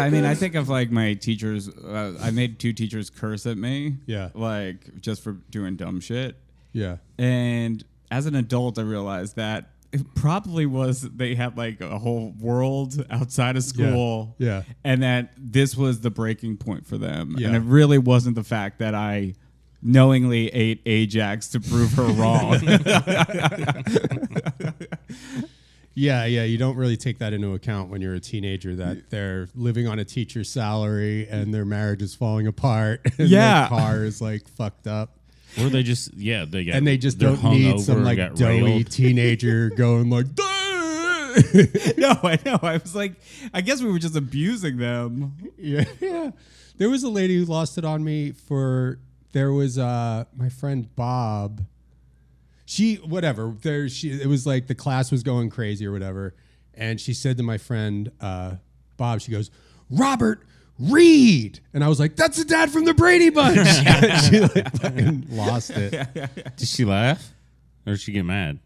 I mean, I think of like my teachers. I made 2 teachers curse at me. Yeah. Like just for doing dumb shit. Yeah. And as an adult, I realized that it probably was they had like a whole world outside of school. Yeah. And that this was the breaking point for them. Yeah. And it really wasn't the fact that I knowingly ate Ajax to prove her wrong. Yeah, you don't really take that into account when you're a teenager, that they're living on a teacher's salary and their marriage is falling apart and their car is like fucked up. Or they just, they just don't need some like doughy teenager going like, No, I know. I was like, I guess we were just abusing them. Yeah. There was a lady who lost it on me there was my friend Bob. It was like the class was going crazy or whatever. And she said to my friend, Bob, she goes, Robert, read. And I was like, that's the dad from the Brady Bunch. She like fucking lost it. Did she laugh? Or did she get mad?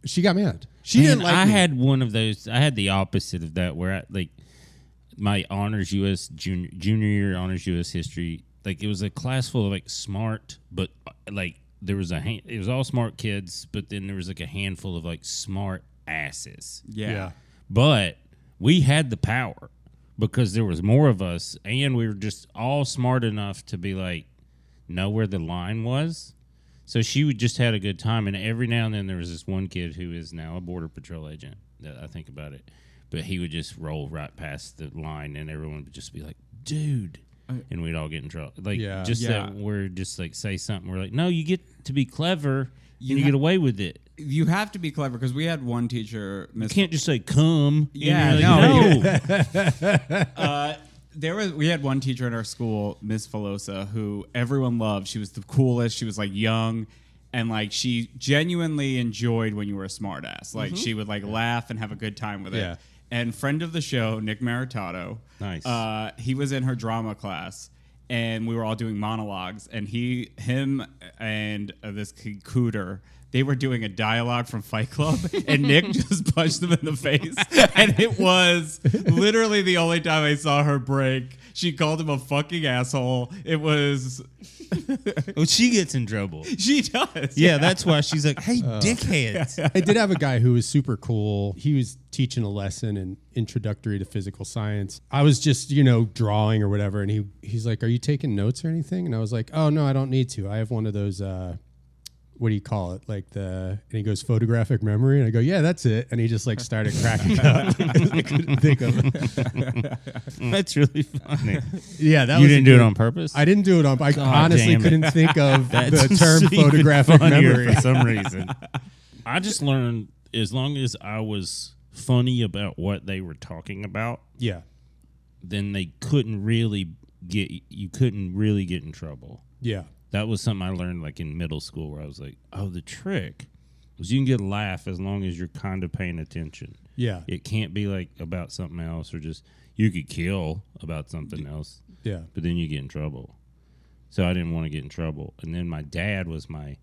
She got mad. She didn't like I me. had one of those. I had the opposite of that where my honors U.S. junior year honors U.S. history, like it was a class full of like smart, but like there was it was all smart kids, but then there was like a handful of like smart asses. Yeah. But we had the power because there was more of us, and we were just all smart enough to be like, know where the line was. So she just had a good time, and every now and then there was this one kid who is now a Border Patrol agent, that I think about it, but he would just roll right past the line, and everyone would just be like, dude. And we'd all get in trouble. Like, that we're just like, say something. We're like, no, you get to be clever and you get away with it. You have to be clever because we had one teacher. You can't just say, come. Yeah, no. We had one teacher in our school, Miss Filosa, who everyone loved. She was the coolest. She was like young. And like she genuinely enjoyed when you were a smartass. Like she would like laugh and have a good time with it. And friend of the show, Nick Maritato, nice. He was in her drama class, and we were all doing monologues. And him and this cooter, they were doing a dialogue from Fight Club, and Nick just punched them in the face. And it was literally the only time I saw her break. She called him a fucking asshole. It was... Well, she gets in trouble. She does. Yeah, that's why she's like, hey, dickheads. I did have a guy who was super cool. He was teaching a lesson in introductory to physical science. I was just, drawing or whatever. And he's like, are you taking notes or anything? And I was like, oh, no, I don't need to. I have one of those, what do you call it? And he goes, photographic memory. And I go, yeah, that's it. And he just like started cracking up. I couldn't think of it. That's really funny. Yeah, you didn't do it on purpose? I didn't do it on purpose. I honestly couldn't think of the term so photographic memory for some reason. I just learned as long as I was funny about what they were talking about, then you couldn't really get in trouble. Yeah. That was something I learned like in middle school where I was like, oh, the trick was you can get a laugh as long as you're kind of paying attention. Yeah. It can't be like about something else or just you could kill about something else. Yeah. But then you get in trouble. So I didn't want to get in trouble. And then my dad was my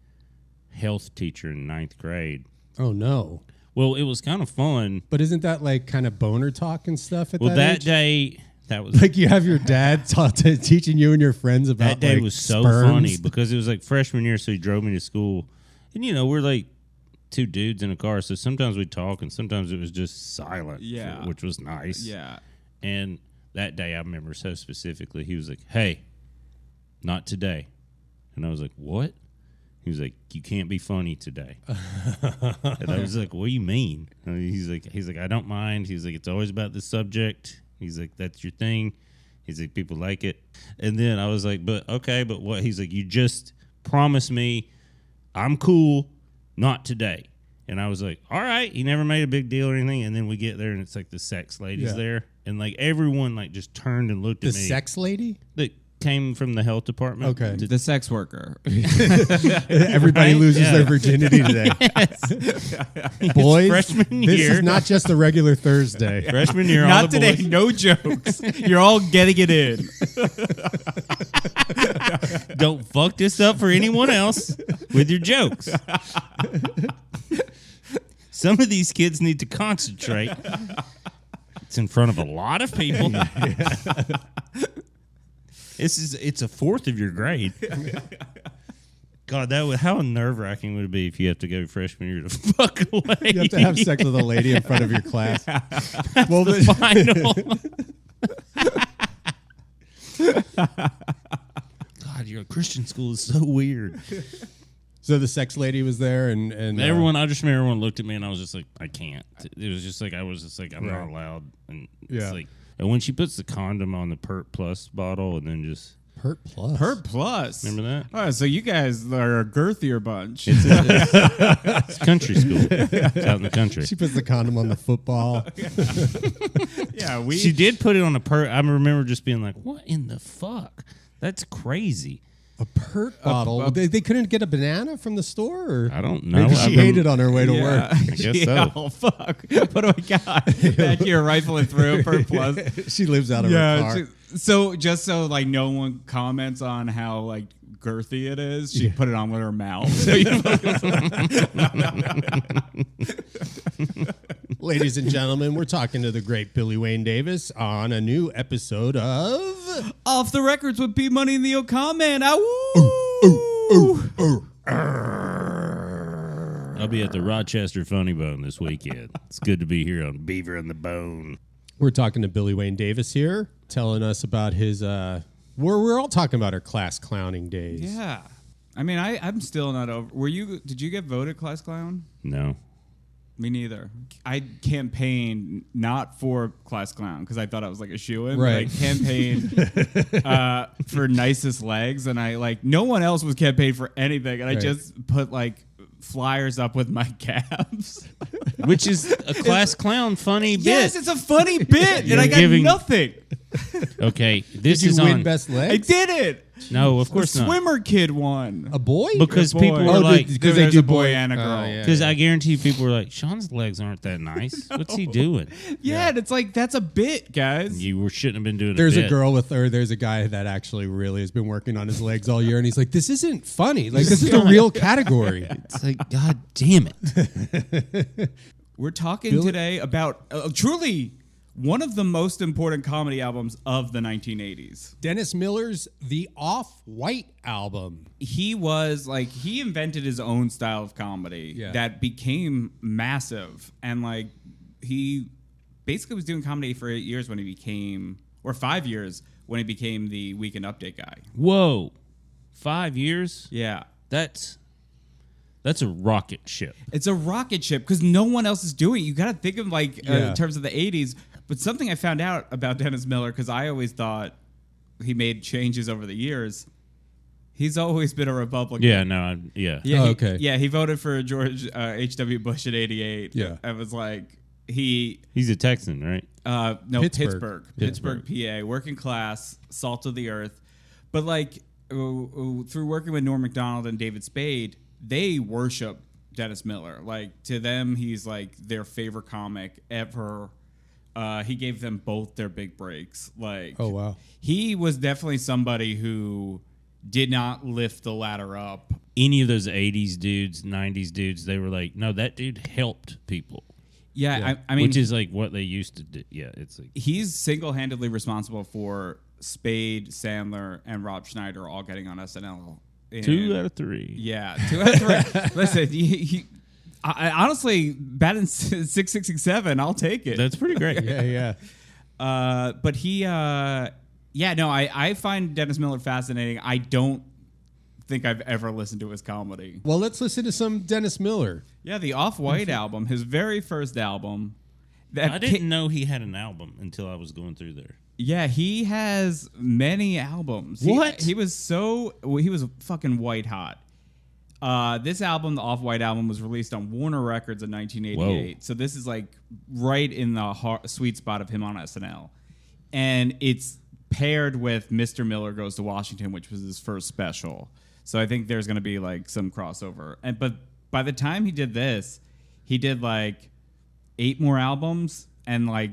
health teacher in 9th grade. Oh, no. Well, it was kind of fun. But isn't that like kind of boner talk and stuff at that age? Day... That was like you have your dad teaching you and your friends about that day like, was so sperms. funny because it was like freshman year, so he drove me to school, and we're like 2 dudes in a car, so sometimes we'd talk and sometimes it was just silent, which was nice. Yeah. And that day I remember so specifically, he was like, "Hey, not today," and I was like, "What?" He was like, "You can't be funny today." And I was like, "What do you mean?" And he's like, "I don't mind." He's like, "It's always about the subject." He's like, that's your thing. He's like, people like it. And then I was like, but what? He's like, you just promised me I'm cool, not today. And I was like, all right. He never made a big deal or anything. And then we get there and it's like the sex ladies there. And like everyone like just turned and looked at me. The sex lady? That came from the health department. Okay. The sex worker. Everybody loses their virginity today. Boys, freshman year. This is not just a regular Thursday. Freshman year, not all the today, boys. no jokes. You're all getting it in. Don't fuck this up for anyone else with your jokes. Some of these kids need to concentrate. facts in front of a lot of people. It's a fourth of your grade. God, how nerve-wracking would it be if you have to go freshman year to fuck a lady? You have to have sex with a lady in front of your class. Well, the final. God, your Christian school is so weird. So the sex lady was there, and everyone. I just remember everyone looked at me, and I was just like, I can't. It was just like I'm not allowed. And it's like, and when she puts the condom on the Pert Plus bottle, and then just. Pert Plus. Pert Plus. Remember that? Oh, so you guys are a girthier bunch. It's country school. It's out in the country. She puts the condom on the football. Yeah, She did put it on a Pert. I remember just being like, what in the fuck? That's crazy. A Pert bottle. They couldn't get a banana from the store? Or? I don't know. Maybe she ate it on her way to work. I guess so. Oh, fuck. What do I got? Back here rifling through a Pert Plus. She lives out of her car. So just so like no one comments on how like girthy it is, she put it on with her mouth. So Ladies and gentlemen, we're talking to the great Billy Wayne Davis on a new episode of Off the Records with P Money and the O'Comment. I'll be at the Rochester Funny Bone this weekend. It's good to be here on Beaver and the Bone. We're talking to Billy Wayne Davis here, telling us about his we're all talking about our class clowning days. Yeah. I mean, I'm still not over. Did you get voted class clown? No. Me neither. I campaigned not for class clown because I thought I was like a shoo-in. Right. But I campaigned for nicest legs, and no one else was campaigning for anything, and I just put like flyers up with my calves. Which is a class clown funny bit. Yes, it's a funny bit, and I got nothing. Okay, this Did is you win on. best legs? I did it. No, of course the not. Swimmer kid won. A boy? Because A people boy. were like, because they there's do a boy boy- and a girl. yeah. because I guarantee people were like, Sean's legs aren't that nice. What's he doing? Yeah, and it's like that's a bit, guys. You shouldn't have been doing. There's a a bit. girl there's a guy that actually really has been working on his legs all year, and he's like, this isn't funny. Like, this is a real category. It's like, God damn it. We're talking today about truly one of the most important comedy albums of the 1980s. Dennis Miller's The Off-White album. He invented his own style of comedy that became massive. And he basically was doing comedy for 8 years when he became, or 5 years when he became the Weekend Update guy. Whoa, 5 years? Yeah. That's a rocket ship. It's a rocket ship because no one else is doing it. You got to think of in terms of the 80s. But something I found out about Dennis Miller, because I always thought he made changes over the years, he's always been a Republican. Yeah, no, yeah. Yeah, okay. He voted for George H.W. Bush in 88. Yeah. I was like, he's a Texan, right? no, Pittsburgh. Pittsburgh, PA, working class, salt of the earth. But through working with Norm Macdonald and David Spade, they worship Dennis Miller. Like, to them, he's like their favorite comic ever. He gave them both their big breaks. Oh, wow. He was definitely somebody who did not lift the ladder up. Any of those 80s dudes, 90s dudes, they were like, no, that dude helped people. Yeah. I mean, which is like what they used to do. Yeah, it's like he's single-handedly responsible for Spade, Sandler, and Rob Schneider all getting on SNL. 2 out of 3. Yeah, 2 out of 3. Listen, I honestly, batting 667, I'll take it. That's pretty great. Yeah. But I find Dennis Miller fascinating. I don't think I've ever listened to his comedy. Well, let's listen to some Dennis Miller. Yeah, the Off-White album, his very first album. I didn't know he had an album until I was going through there. Yeah, he has many albums. What? He was fucking white hot. This album, the Off-White album, was released on Warner Records in 1988. Whoa. So this is like right in the sweet spot of him on SNL. And it's paired with Mr. Miller Goes to Washington, which was his first special. So I think there's going to be like some crossover. But by the time he did this, he did like 8 more albums and like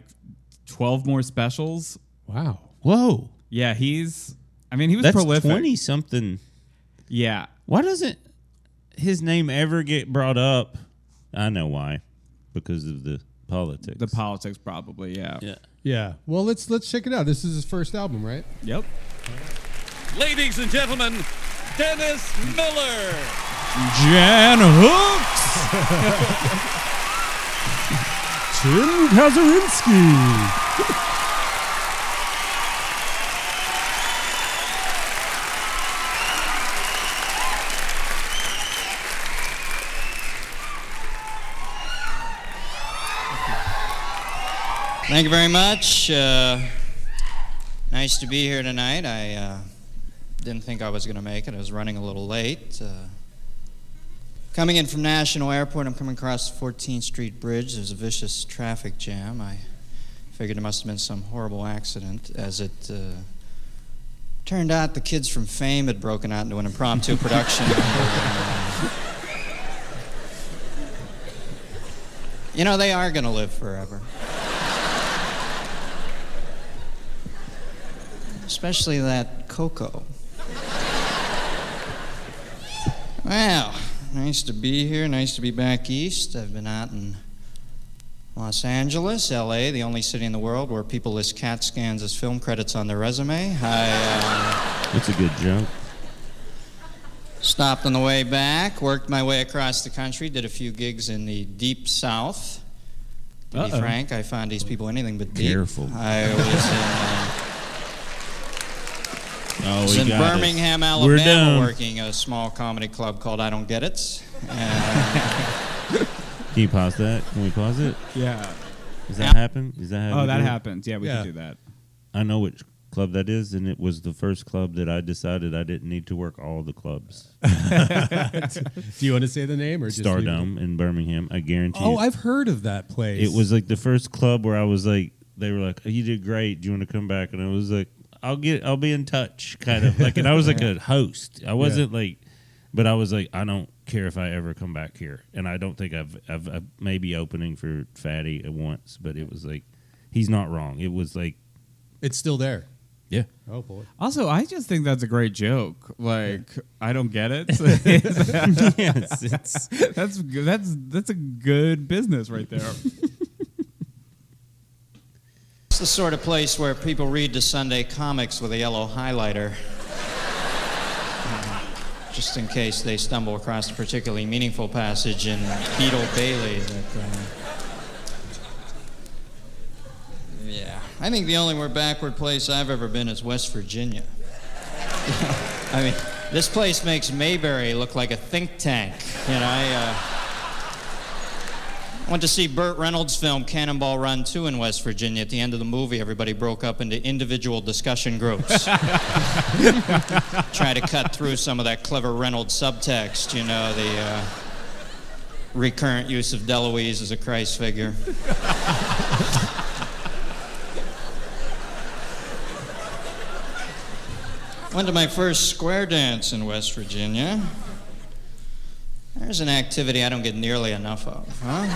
12 more specials. Wow. Whoa. Yeah, he was That's prolific. 20-something. Yeah. Why doesn't his name ever get brought up? I know why. Because of the politics. The politics, probably, yeah. Yeah. Yeah. Well, let's check it out. This is his first album, right? Yep. Ladies and gentlemen, Dennis Miller. Jan Hooks. Tim Kazurinsky. Thank you very much. Nice to be here tonight. I didn't think I was going to make it. I was running a little late. Coming in from National Airport, I'm coming across the 14th Street Bridge. There's a vicious traffic jam. I figured it must have been some horrible accident. As it turned out, the kids from Fame had broken out into an impromptu production. You know, they are going to live forever. Especially that Coco. Well, nice to be here. Nice to be back east. I've been out in Los Angeles, L.A., the only city in the world where people list CAT scans as film credits on their resume. That's a good jump. Stopped on the way back, worked my way across the country, did a few gigs in the deep south. To be frank, I found these people anything but deep. Careful. I was in we got Birmingham, it. Alabama, working a small comedy club called I Don't Get It. Can you pause that? Can we pause it? Yeah. Does that happen? Is that how Oh, we that do it? happens. Yeah, we can do that. I know which club that is, and it was the first club that I decided I didn't need to work all the clubs. Do you want to say the name or just Stardome in Birmingham. I guarantee. Oh, you. I've heard of that place. It was like the first club where I was like, they were like, oh, "You did great. Do you want to come back?" And I was like, I'll be in touch, kind of like, and I was like a host. I wasn't like, but I was like, I don't care if I ever come back here, and I don't think I've maybe opening for Fatty at once, but it was like, he's not wrong. It was like, it's still there. yeah. Oh boy. Also, I just think that's a great joke. Like, I don't get it. Yes, That's a good business right there. It's the sort of place where people read the Sunday comics with a yellow highlighter. Just in case they stumble across a particularly meaningful passage in Beetle Bailey. Yeah. I think the only more backward place I've ever been is West Virginia. I mean, this place makes Mayberry look like a think tank. You know, I went to see Burt Reynolds' film Cannonball Run 2 in West Virginia. At the end of the movie, everybody broke up into individual discussion groups. Try to cut through some of that clever Reynolds subtext, you know, the recurrent use of Deloise as a Christ figure. Went to my first square dance in West Virginia. There's an activity I don't get nearly enough of, huh?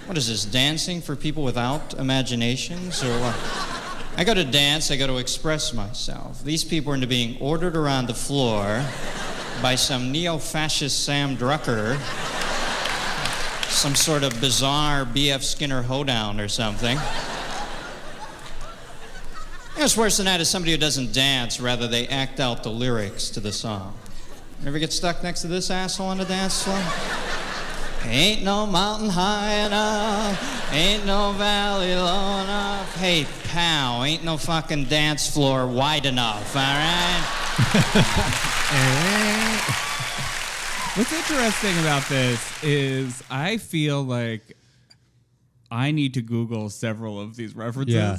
What is this, dancing for people without imaginations, or what? I go to dance, I go to express myself. These people are into being ordered around the floor by some neo-fascist Sam Drucker, some sort of bizarre B.F. Skinner hoedown or something. What's worse than that is somebody who doesn't dance, rather they act out the lyrics to the song. Ever get stuck next to this asshole on the dance floor? Ain't no mountain high enough, ain't no valley low enough. Hey, pal, ain't no fucking dance floor wide enough, all right? What's interesting about this is I feel like I need to Google several of these references. Yeah.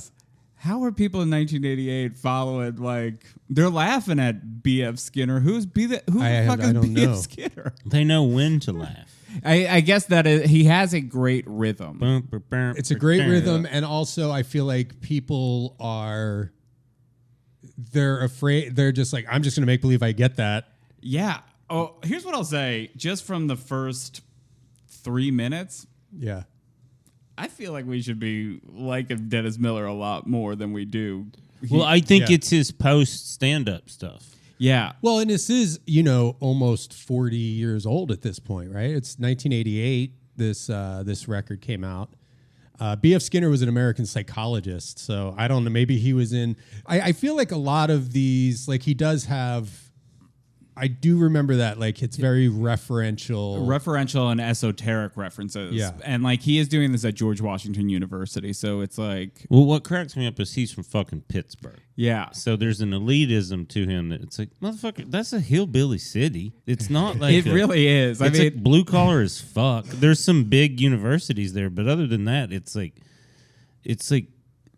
How are people in 1988 following, like, they're laughing at B.F. Skinner? Who's fucking B.F. know. Skinner? They know when to laugh. I guess that he has a great rhythm. It's a great rhythm, and also I feel like people they're afraid. They're just like, I'm just going to make believe I get that. Yeah. Oh, here's what I'll say. Just from the first 3 minutes, Yeah. I feel like we should be liking Dennis Miller a lot more than we do. Well, I think Yeah. it's his post stand-up stuff. Yeah. Well, and this is, almost 40 years old at this point, right? It's 1988. this record came out. B.F. Skinner was an American psychologist, so I don't know. Maybe he was in. I feel like a lot of these, like he does have. I do remember that, like it's very referential and esoteric references. Yeah. And like he is doing this at George Washington University, so it's like, Well, what cracks me up is he's from fucking Pittsburgh. yeah. So there's an elitism to him that it's like, motherfucker, that's a hillbilly city. It's not like It really is. I It's mean, like blue collar as fuck. There's some big universities there, but other than that, it's like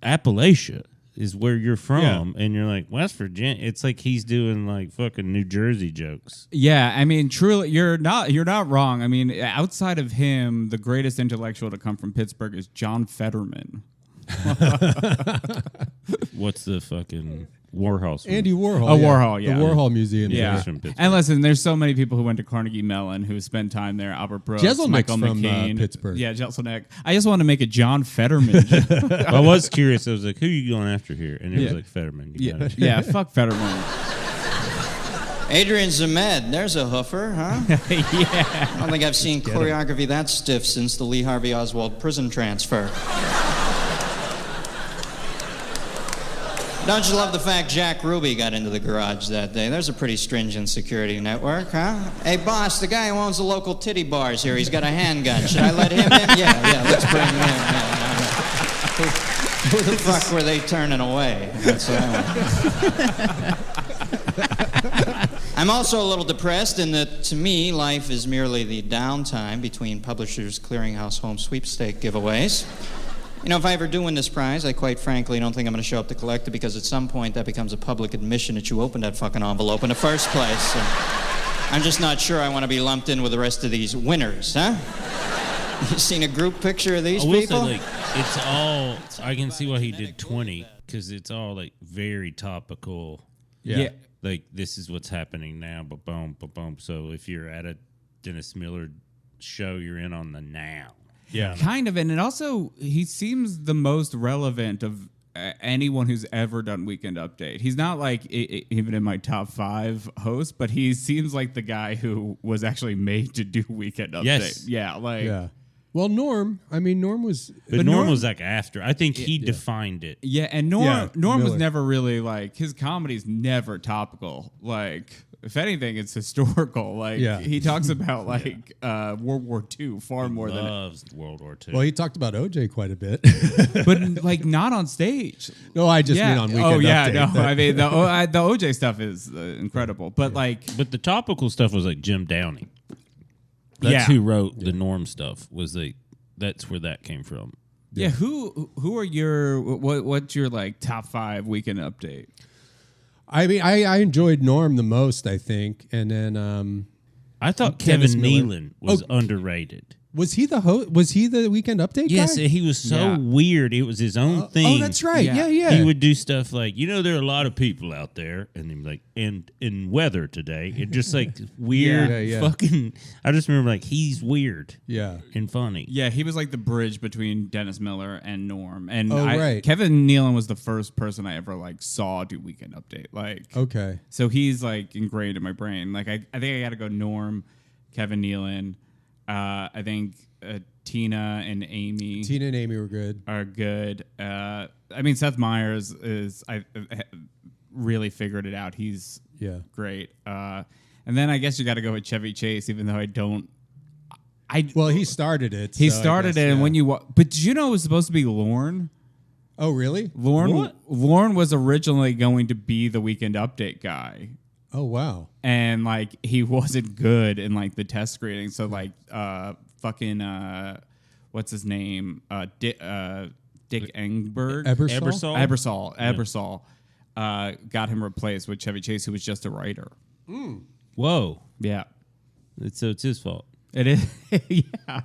Appalachia is where you're from, and you're like West Virginia. It's like he's doing like fucking New Jersey jokes. yeah, I mean, truly, you're not wrong. I mean, outside of him, the greatest intellectual to come from Pittsburgh is John Fetterman. What's the fucking Warhol? Andy Warhol. Oh, Warhol, yeah. The Warhol Museum. Yeah, he's from Pittsburgh. and listen, there's so many people who went to Carnegie Mellon who spent time there. Albert Brooks, Jeselnik's Michael from, McCain, Pittsburgh. Yeah, Jeselnik. I just want to make a John Fetterman joke. I was curious. I was like, who are you going after here? And it was like Fetterman. You got it. Yeah, fuck Fetterman. Adrian Zemed, there's a hoofer, huh? Yeah. I don't think I've seen choreography that stiff since the Lee Harvey Oswald prison transfer. Don't you love the fact Jack Ruby got into the garage that day? There's a pretty stringent security network, huh? Hey, boss, the guy who owns the local titty bars here, he's got a handgun. Should I let him in? Yeah, let's bring him in. Yeah. Who the fuck were they turning away? That's what I want. I'm also a little depressed in that, to me, life is merely the downtime between Publishers Clearinghouse Home Sweepstake giveaways. You know, if I ever do win this prize, I quite frankly don't think I'm going to show up to collect it, because at some point that becomes a public admission that you opened that fucking envelope in the first place. So I'm just not sure I want to be lumped in with the rest of these winners, huh? You seen a group picture of these I will people? say, like, it's all. I can see why he did 20, because it's all like very topical. Yeah. Like, this is what's happening now. But boom, but boom. So if you're at a Dennis Miller show, you're in on the now. Yeah. Kind of, and it also, he seems the most relevant of anyone who's ever done Weekend Update. He's not like even in my top 5 hosts, but he seems like the guy who was actually made to do Weekend Update. Yes. Yeah, like Yeah. Well, Norm was. But Norm was like after. I think he defined it. yeah, and Norm was Miller. never really like, his comedy's never topical. Like, if anything, it's historical. Like, Yeah. he talks about like World War II far more than, Loves World War II. Well, he talked about OJ quite a bit. but like not on stage. No, I just mean on Weekend Oh yeah, Update. no. I mean the OJ stuff is incredible, but like But the topical stuff was like Jim Downey. That's who wrote the Norm stuff. Was like, that's where that came from. yeah. Who are your what's your like top 5 Weekend Update? I mean, I enjoyed Norm the most, I think, and then I thought Dennis Kevin Miller. Nealon was underrated. was he the host? Was he the Weekend Update Yes, guy? he was so Yeah. weird. It was his own thing. Oh, that's right. Yeah. Yeah. He would do stuff like, there are a lot of people out there, and he'd be like, and in weather today, it just like weird, Yeah. fucking. I just remember like he's weird Yeah. and funny. Yeah, he was like the bridge between Dennis Miller and Norm, and right. Kevin Nealon was the first person I ever like saw do Weekend Update. Like, Okay. so he's like ingrained in my brain. Like, I think I got to go Norm, Kevin Nealon. I think Tina and Amy. Tina and Amy were good. Are good. I mean, Seth Meyers I really figured it out. He's Yeah. great. And then I guess you got to go with Chevy Chase, even though I don't. Well, he started it. He so I started guess, it, and yeah. when you but did you know it was supposed to be Lorne? Oh, really? Lorne was originally going to be the Weekend Update guy. Oh, wow. And like he wasn't good in like the test screening, so like what's his name, Dick Engberg, Ebersol got him replaced with Chevy Chase, who was just a writer. Whoa. Yeah, So it's his fault. it is. Yeah,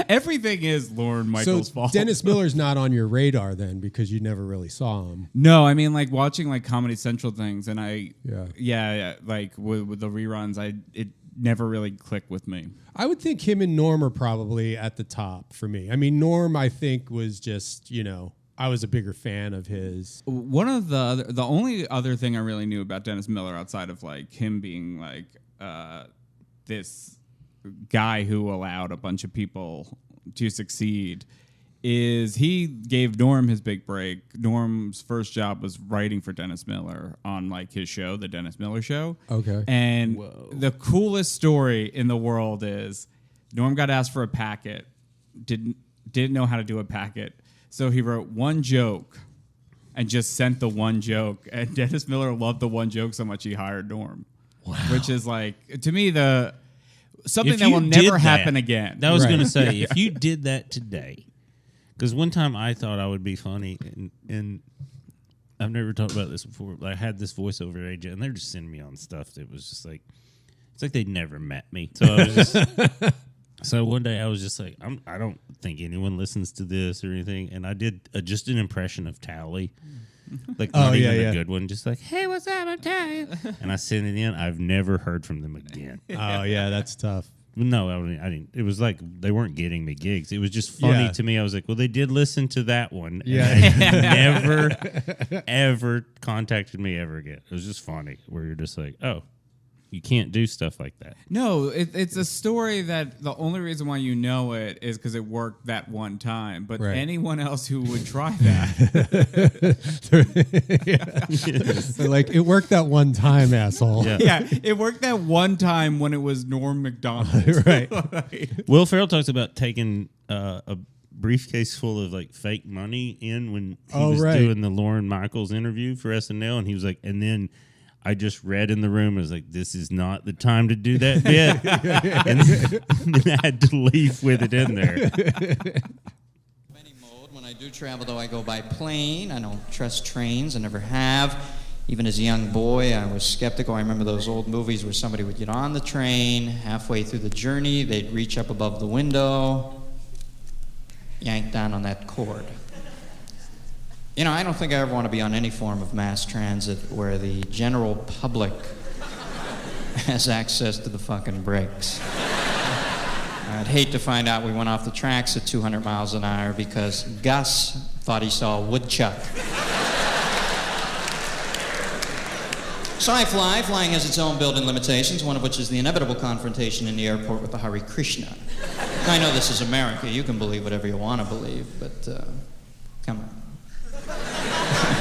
everything is Lorne Michaels' So fault. Dennis Miller's not on your radar then, because you never really saw him. No, I mean like watching like Comedy Central things, and Yeah. like with the reruns, it never really clicked with me. I would think him and Norm are probably at the top for me. I mean, Norm, I think, was just, I was a bigger fan of his. One of the only other thing I really knew about Dennis Miller outside of like him being like this guy who allowed a bunch of people to succeed is he gave Norm his big break. Norm's first job was writing for Dennis Miller on like his show, The Dennis Miller Show. Okay. And the coolest story in the world is Norm got asked for a packet, didn't know how to do a packet, so he wrote one joke and just sent the one joke. And Dennis Miller loved the one joke so much he hired Norm. Wow. Which is like, to me, something that will never happen again. That was going to say, if you did that today, because one time I thought I would be funny, and I've never talked about this before, but I had this voiceover agent, and they're just sending me on stuff that was just like, it's like they'd never met me. So I was just, so one day I was just like, I don't think anyone listens to this or anything, and I did just an impression of Tally. Like, not even a good one, just like, hey, what's up, I'm Tally. And I sent it in. I've never heard from them again. Oh, yeah, that's tough. No, I didn't. It was like they weren't getting me gigs. It was just funny to me. I was like, well, they did listen to that one. Yeah. And they never, ever contacted me ever again. It was just funny where you're just like, oh, you can't do stuff like that. No, it's a story that the only reason why you know it is because it worked that one time. But anyone else who would try that. Like, it worked that one time, asshole. Yeah, it worked that one time when it was Norm MacDonald. Right. Will Ferrell talks about taking a briefcase full of like fake money in when he was doing the Lorne Michaels interview for SNL, and he was like, and then I just read in the room, I was like, this is not the time to do that bit. And I had to leave with it in there. When I do travel, though, I go by plane. I don't trust trains. I never have. Even as a young boy, I was skeptical. I remember those old movies where somebody would get on the train, halfway through the journey, they'd reach up above the window, yank down on that cord. You know, I don't think I ever want to be on any form of mass transit where the general public has access to the fucking brakes. I'd hate to find out we went off the tracks at 200 miles an hour because Gus thought he saw a woodchuck. So I fly. Flying has its own built-in limitations, one of which is the inevitable confrontation in the airport with the Hare Krishna. I know this is America. You can believe whatever you want to believe, but come on.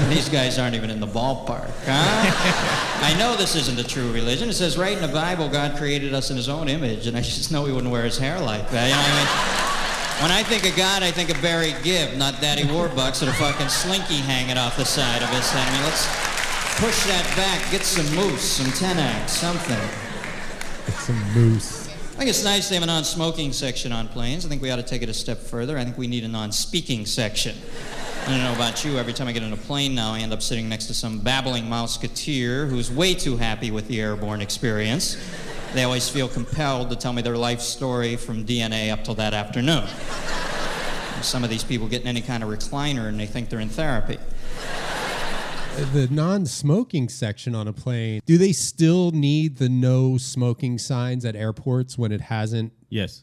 These guys aren't even in the ballpark, huh? I know this isn't a true religion. It says right in the Bible, God created us in his own image, and I just know he wouldn't wear his hair like that. You know what I mean? When I think of God, I think of Barry Gibb, not Daddy Warbucks with a fucking slinky hanging off the side of his head. I mean, let's push that back, get some moose, some Tenax, something. Get some moose. I think it's nice to have a non-smoking section on planes. I think we ought to take it a step further. I think we need a non-speaking section. I don't know about you, every time I get on a plane now, I end up sitting next to some babbling mouseketeer who's way too happy with the airborne experience. They always feel compelled to tell me their life story from DNA up till that afternoon. Some of these people get in any kind of recliner and they think they're in therapy. The non-smoking section on a plane, do they still need the no smoking signs at airports when it hasn't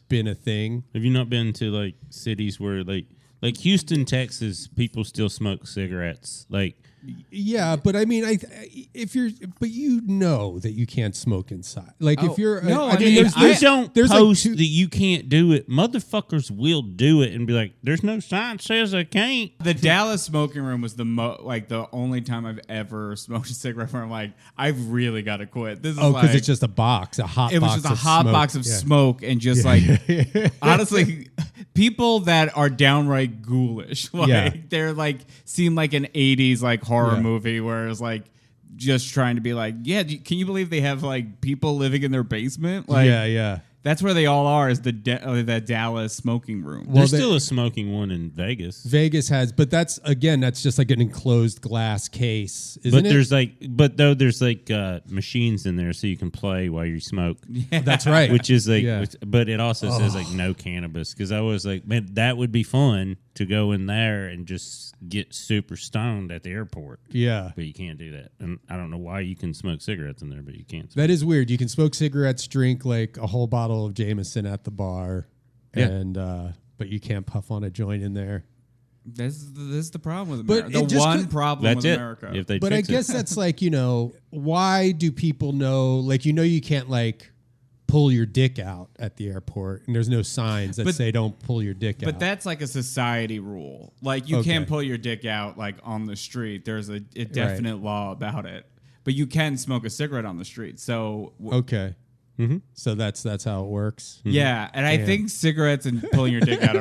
been a thing? Have you not been to like cities where like Houston, Texas, people still smoke cigarettes? Like, yeah, but I mean, but you know that you can't smoke inside. Like, if you're, no, I mean, you don't post that you can't do it. Motherfuckers will do it and be like, "There's no sign that says I can't." The Dallas smoking room was the only time I've ever smoked a cigarette where I'm like, I've really got to quit. This is because it's just a box, a hot. It was just a hot box of smoke, and just like honestly, people that are downright ghoulish, they're like seem like an '80s like horror movie where it's like just trying to be like, can you believe they have like people living in their basement? Like, that's where they all are, is that Dallas smoking room. Well, there's still a smoking one in Vegas. Vegas has, but that's just like an enclosed glass case, isn't it? There's machines in there so you can play while you smoke. Yeah. That's right. Which is like, but it also says like no cannabis, because I was like, man, that would be fun to go in there and just get super stoned at the airport. Yeah. But you can't do that. And I don't know why you can smoke cigarettes in there, but you can't. That is weird. You can smoke cigarettes, drink like a whole bottle of Jameson at the bar, and but you can't puff on a joint in there. This is the problem with America. But the one problem with America. If they but I guess that's like, why do people know, like, you can't like pull your dick out at the airport, and there's no signs that say don't pull your dick out. But that's like a society rule. Like you Okay. can't pull your dick out like on the street. There's a definite law about it. But you can smoke a cigarette on the street. So Okay. So that's how it works. yeah, and I think cigarettes and pulling your dick out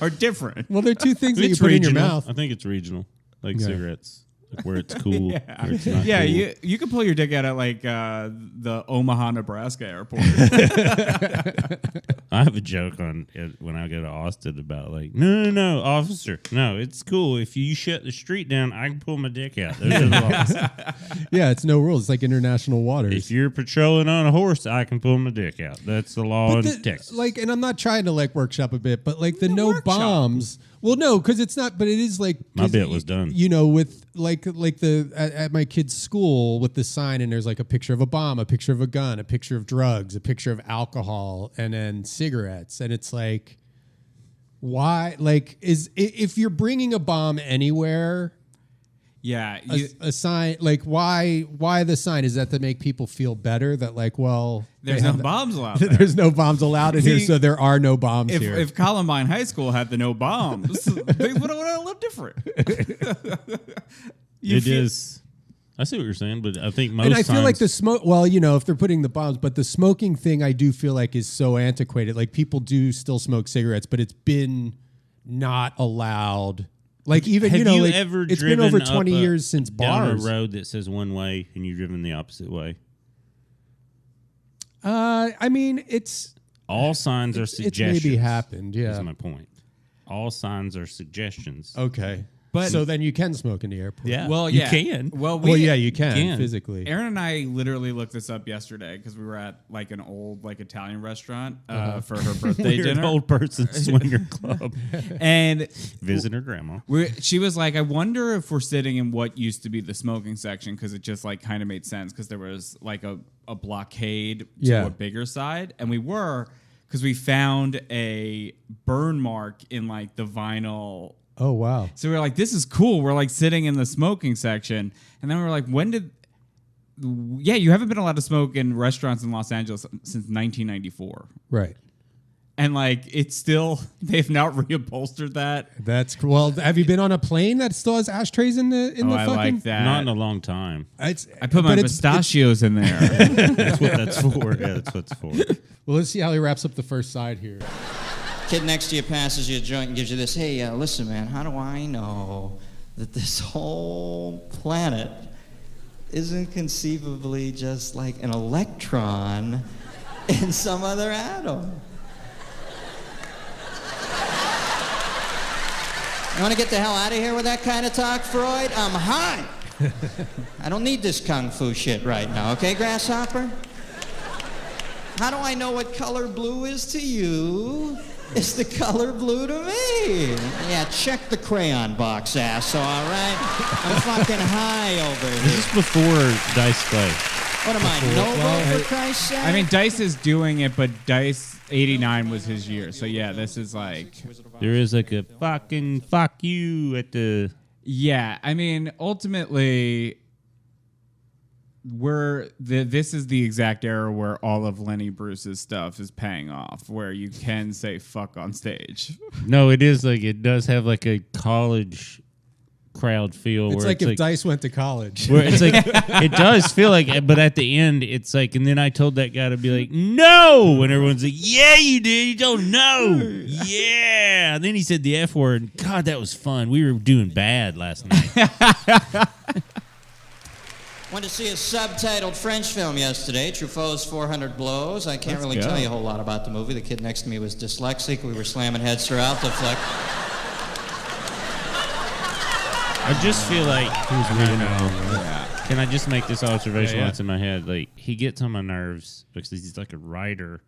are different. Well, they're two things that you It's put in your regional. mouth. I think it's regional, like Yeah. cigarettes, like where it's cool. Where it's not Yeah, cool. you can pull your dick out at like the Omaha, Nebraska airport. I have a joke on it when I go to Austin about like, no, officer, no, it's cool. If you shut the street down, I can pull my dick out. Those are the laws. Yeah, it's no rules. It's like international waters. If you're patrolling on a horse, I can pull my dick out. That's the law in Texas. Like, and I'm not trying to like workshop a bit, but like the no bombs. Well, no, because it's not. But it is like My bit was done. You know, with like the at my kid's school with the sign, and there's like a picture of a bomb, a picture of a gun, a picture of drugs, a picture of alcohol, and then cigarettes, and it's like, why? Like, if you're bringing a bomb anywhere. Yeah, A sign, like why the sign? Is that to make people feel better that like, well, there's no bombs allowed. There. there's no bombs allowed in here, See, so there are no bombs here. If Columbine High School had the no bombs, things would have looked different. It is. I see what you're saying, but I think most and I feel like times- the smoke. Well, you know, if they're putting the bombs, but the smoking thing, I do feel like is so antiquated. Like people do still smoke cigarettes, but it's been not allowed. Like even Have you know, you like, ever it's been driven over up 20 years since down bars. a road that says one way and you've driven the opposite way? I mean, it's All signs are it's suggestions. maybe happened. Is Yeah. my point. All signs are suggestions. Okay. But- so then you can smoke in the airport. Yeah, Well, you yeah. can. Well, Well, yeah, you can can. physically. Aaron and I literally looked this up yesterday because we were at like an old like Italian restaurant for her birthday Weird dinner, old person swinger club. and Visit her grandma. she was like, "I wonder if we're sitting in what used to be the smoking section because it just like kind of made sense because there was like a blockade to a bigger side, and we were because we found a burn mark in like the vinyl." Oh wow. So we were like, this is cool. We're like sitting in the smoking section. And then we were like, you haven't been allowed to smoke in restaurants in Los Angeles since 1994. Right. And like, it's still, they've now reupholstered that. That's cool. Well, have you been on a plane that still has ashtrays in the I fucking? like that. Not in a long time. I put my pistachios in there. That's what that's for. Yeah, that's what it's for. Well, let's see how he wraps up the first side here. Kid next to you passes you a joint and gives you this, hey, listen, man, how do I know that this whole planet isn't conceivably just like an electron in some other atom? You want to get the hell out of here with that kind of talk, Freud? I'm high. I don't need this kung fu shit right now, okay, Grasshopper? How do I know what color blue is to you? It's the color blue to me. Yeah, check the crayon box, ass, all right? I'm fucking high over This here. is before Dice Play. What am I, Novo, for Christ's sake? I mean, Dice is doing it, but Dice 89 was his year. So yeah, this is like, There is like a fucking fuck you at the. yeah, I mean, ultimately, this is the exact era where all of Lenny Bruce's stuff is paying off, where you can say fuck on stage. No, it is like it does have like a college crowd feel. It's where like it's if Dice went to college. where it's like it does feel like it, but at the end it's like, and then I told that guy to be like, no, and everyone's like, yeah, you did, you don't know, yeah. And then he said the F word. God, that was fun. We were doing bad last night. Went to see a subtitled French film yesterday, Truffaut's 400 Blows. I can't really go. tell you a whole lot about the movie. The kid next to me was dyslexic. We were slamming heads throughout the flick. I just feel like Can I just make this observation Yeah. once in my head? Like, he gets on my nerves because he's like a writer.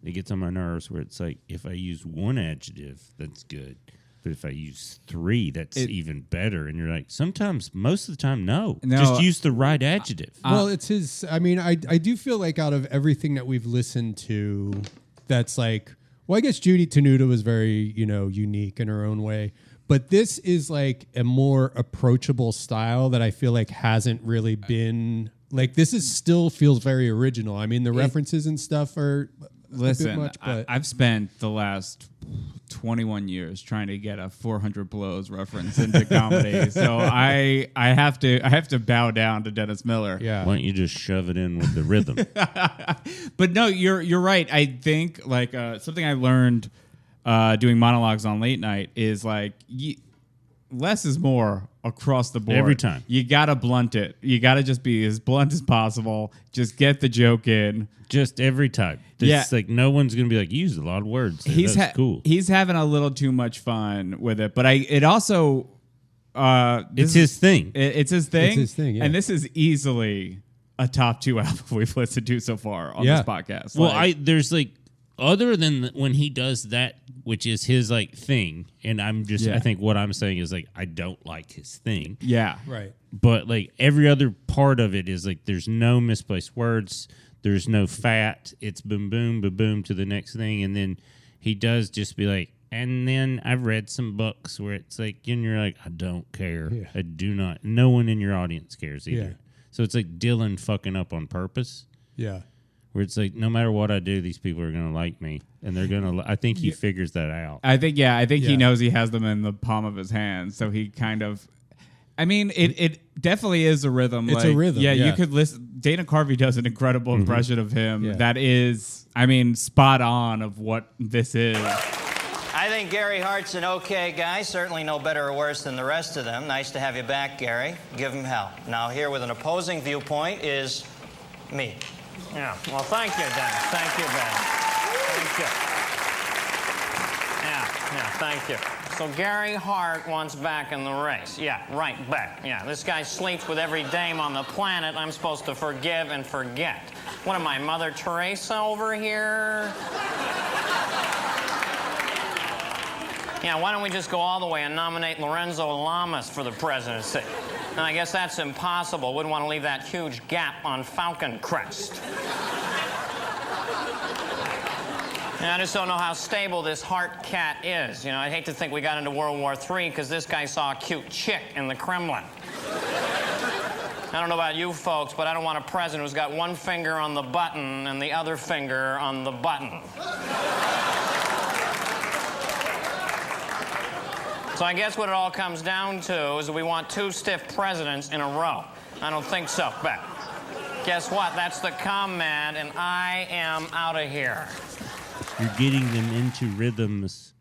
He gets on my nerves where it's like, if I use one adjective, that's good. But if I use three, that's even better. And you're like, sometimes, most of the time, no. Just use the right adjective. Well, it's his. I mean, I do feel like out of everything that we've listened to, that's like, well, I guess Judy Tenuta was very, unique in her own way. But this is like a more approachable style that I feel like hasn't really been Like this is still feels very original. I mean, the references and stuff are a bit much, but I've spent the last 21 years trying to get a 400 Blows reference into comedy, so I have to bow down to Dennis Miller. yeah. Why don't you just shove it in with the rhythm? But no, you're right. I think like something I learned doing monologues on late night is like less is more across the board. Every time. You gotta blunt it. You gotta just be as blunt as possible. Just get the joke in. Just every time. It's like no one's gonna be like, you use a lot of words. That's cool. He's having a little too much fun with it, but it's also It's his thing. It's his thing. It's his thing, yeah. And this is easily a top 2 album we've listened to so far on this podcast. Well, there's like other than when he does that, which is his like thing, and I think what I'm saying is like I don't like his thing. Yeah. Right. But like every other part of it is like there's no misplaced words, there's no fat. It's boom boom boom boom to the next thing, and then he does just be like, and then I've read some books where it's like, and you're like, I don't care. Yeah. I do not. No one in your audience cares either. Yeah. So it's like Dylan fucking up on purpose. Yeah. Where it's like, no matter what I do, these people are going to like me. And they're going to, I think he figures that out. I think he knows he has them in the palm of his hand. So he kind of, I mean, it definitely is a rhythm. It's a rhythm, Yeah, yeah. you could listen. Dana Carvey does an incredible impression of him. Yeah. That is, I mean, spot on of what this is. I think Gary Hart's an okay guy, certainly no better or worse than the rest of them. Nice to have you back, Gary. Give him hell. Now here with an opposing viewpoint is me. Yeah, well, thank you, Dennis. Thank you, Ben. Thank you. Yeah, thank you. So Gary Hart wants back in the race. Yeah, right back. Yeah, this guy sleeps with every dame on the planet. I'm supposed to forgive and forget. What am I, Mother Teresa over here? Yeah, why don't we just go all the way and nominate Lorenzo Lamas for the presidency? And I guess that's impossible. Wouldn't want to leave that huge gap on Falcon Crest. And I just don't know how stable this Hart cat is. You know, I'd hate to think we got into World War III because this guy saw a cute chick in the Kremlin. I don't know about you folks, but I don't want a president who's got one finger on the button and the other finger on the button. So I guess what it all comes down to is that we want 2 stiff presidents in a row. I don't think so, Beck. Guess what? That's the ComMad, and I am out of here. You're getting them into rhythms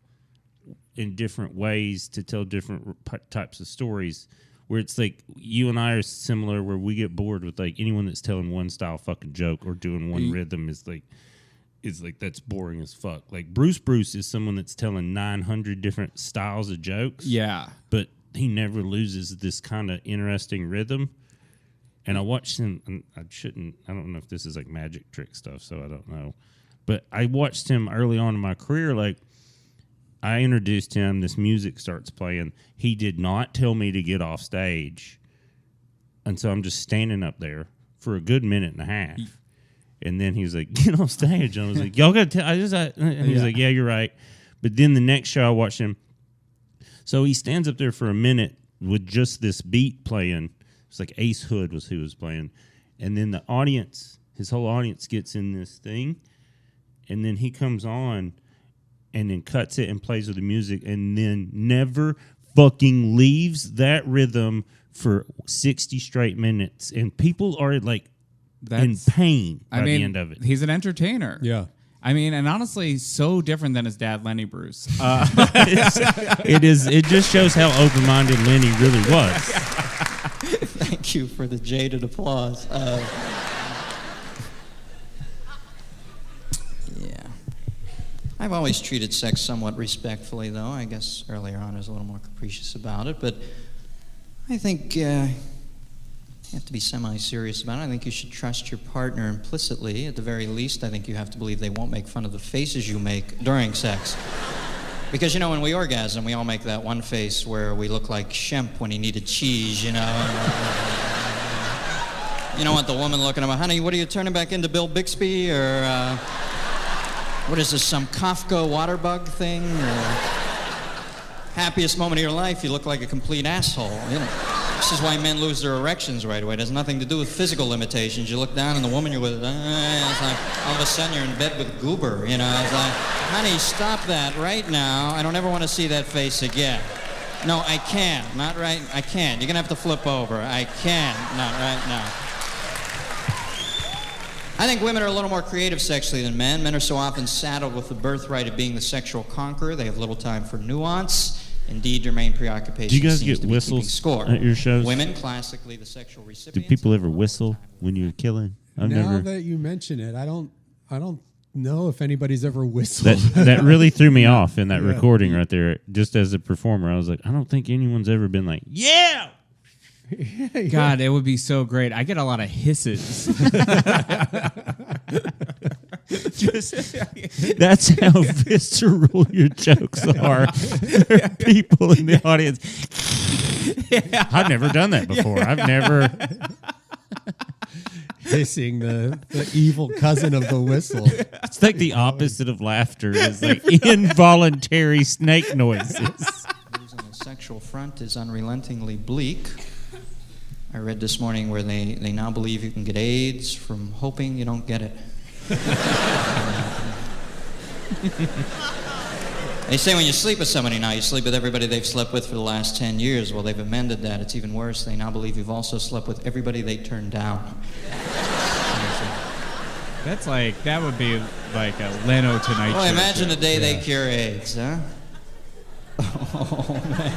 in different ways to tell different types of stories. Where it's like you and I are similar, where we get bored with like anyone that's telling one style fucking joke or doing one rhythm is like that's boring as fuck. Like Bruce is someone that's telling 900 different styles of jokes. Yeah. But he never loses this kind of interesting rhythm. And I watched him, and I don't know if this is like magic trick stuff, so I don't know. But I watched him early on in my career. Like, I introduced him, this music starts playing. He did not tell me to get off stage. And so I'm just standing up there for a good minute and a half. And then he was like, get off stage. And I was like, y'all got to tell. And he's like, yeah, you're right. But then the next show I watched him. So he stands up there for a minute with just this beat playing. It's like Ace Hood was who was playing. And then the audience, his whole audience gets in this thing. And then he comes on and then cuts it and plays with the music and then never fucking leaves that rhythm for 60 straight minutes. And people are like, in pain by the end of it. He's an entertainer. Yeah. I mean, and honestly, so different than his dad, Lenny Bruce. It is. It just shows how open-minded Lenny really was. Thank you for the jaded applause. Yeah. I've always treated sex somewhat respectfully, though. I guess earlier on I was a little more capricious about it, but I think you have to be semi-serious about it. I think you should trust your partner implicitly. At the very least, I think you have to believe they won't make fun of the faces you make during sex. Because, you know, when we orgasm, we all make that one face where we look like Shemp when he needed cheese, you know. You don't want the woman looking at him, honey, what are you turning back into Bill Bixby? Or what is this, some Kafka water bug thing? Or happiest moment of your life, you look like a complete asshole, you know. This is why men lose their erections right away. It has nothing to do with physical limitations. You look down and the woman you're with, it's like all of a sudden you're in bed with Goober. You know, it's like, honey, stop that right now. I don't ever want to see that face again. No, I can't. Not right. I can't. You're going to have to flip over. I can't. Not right now. I think women are a little more creative sexually than men. Men are so often saddled with the birthright of being the sexual conqueror. They have little time for nuance. Indeed, your main preoccupation Do you guys seems get to be whistles keeping score. at your shows? Women, classically the sexual Do recipients. people ever whistle when you're killing? I've Now never. that you mention it, I don't know if anybody's ever whistled. That really threw me off in that recording right there. Just as a performer, I was like, I don't think anyone's ever been like, yeah. God, it would be so great. I get a lot of hisses. That's how visceral your jokes are. There are people in the audience. I've never done that before. I've never. Hissing the evil cousin of the whistle. It's like the opposite of laughter is like involuntary snake noises. News on the sexual front is unrelentingly bleak. I read this morning where they now believe you can get AIDS from hoping you don't get it. They say when you sleep with somebody now, you sleep with everybody they've slept with for the last 10 years. Well, they've amended that. It's even worse. They now believe you've also slept with everybody they turned down. That's like, that would be like a Leno Tonight Well, Show imagine the joke. day they cure AIDS, huh? Oh, man.